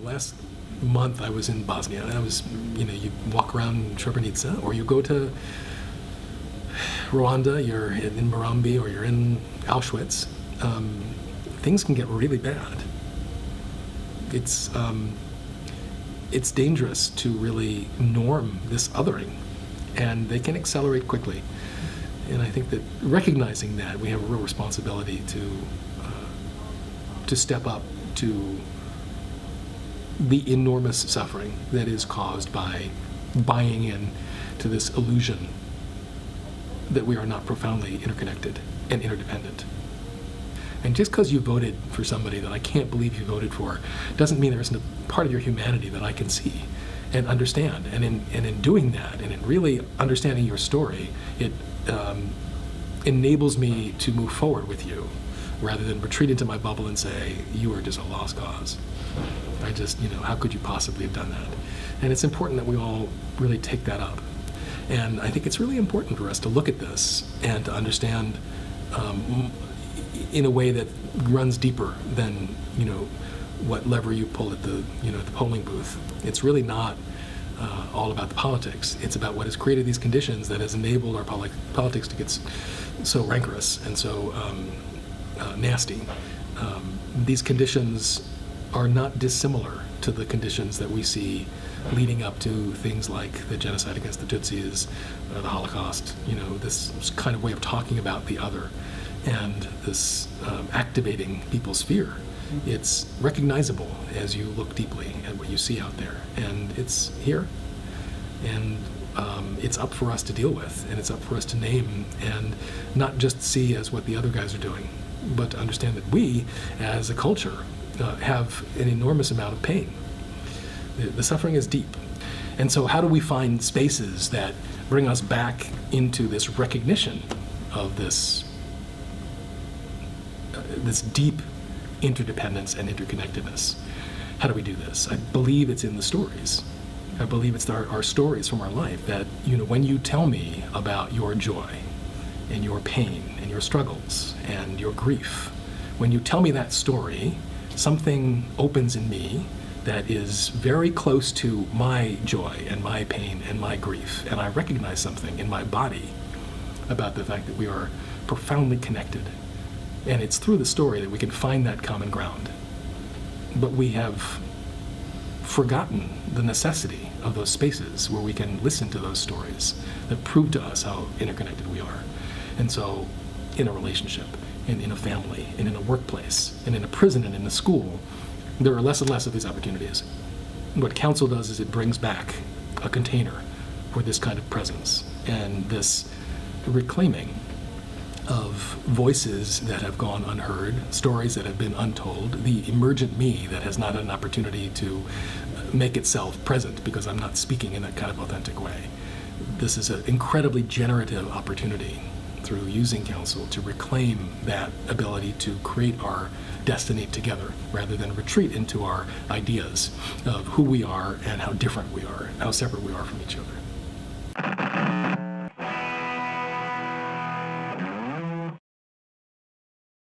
Last month I was in Bosnia, and you walk around Srebrenica, or you go to Rwanda, you're in Murambi, or you're in Auschwitz. Things can get really bad. It's dangerous to really norm this othering, and they can accelerate quickly. And I think that recognizing that, we have a real responsibility to step up to the enormous suffering that is caused by buying in to this illusion that we are not profoundly interconnected and interdependent. And just because you voted for somebody that I can't believe you voted for doesn't mean there isn't a part of your humanity that I can see and understand. And in doing that, and in really understanding your story, it enables me to move forward with you rather than retreat into my bubble and say, you are just a lost cause. How could you possibly have done that? And it's important that we all really take that up. And I think it's really important for us to look at this and to understand in a way that runs deeper than, what lever you pull at the polling booth. It's really not all about the politics. It's about what has created these conditions that has enabled our politics to get so rancorous and so nasty. These conditions are not dissimilar to the conditions that we see leading up to things like the genocide against the Tutsis, the Holocaust, this kind of way of talking about the other, and this activating people's fear. It's recognizable as you look deeply at what you see out there, and it's here, and it's up for us to deal with, and it's up for us to name, and not just see as what the other guys are doing, but to understand that we, as a culture, have an enormous amount of pain. The suffering is deep. And so how do we find spaces that bring us back into this recognition of this deep interdependence and interconnectedness? How do we do this? I believe it's in the stories. I believe it's our stories from our life that, when you tell me about your joy and your pain and your struggles and your grief, when you tell me that story, something opens in me that is very close to my joy and my pain and my grief, and I recognize something in my body about the fact that we are profoundly connected. And it's through the story that we can find that common ground. But we have forgotten the necessity of those spaces where we can listen to those stories that prove to us how interconnected we are. And so, in a relationship, and in a family, and in a workplace, and in a prison, and in a school, there are less and less of these opportunities. What council does is it brings back a container for this kind of presence and this reclaiming of voices that have gone unheard, stories that have been untold, the emergent me that has not had an opportunity to make itself present because I'm not speaking in that kind of authentic way. This is an incredibly generative opportunity through using council to reclaim that ability to create our destiny together rather than retreat into our ideas of who we are and how different we are, how separate we are from each other.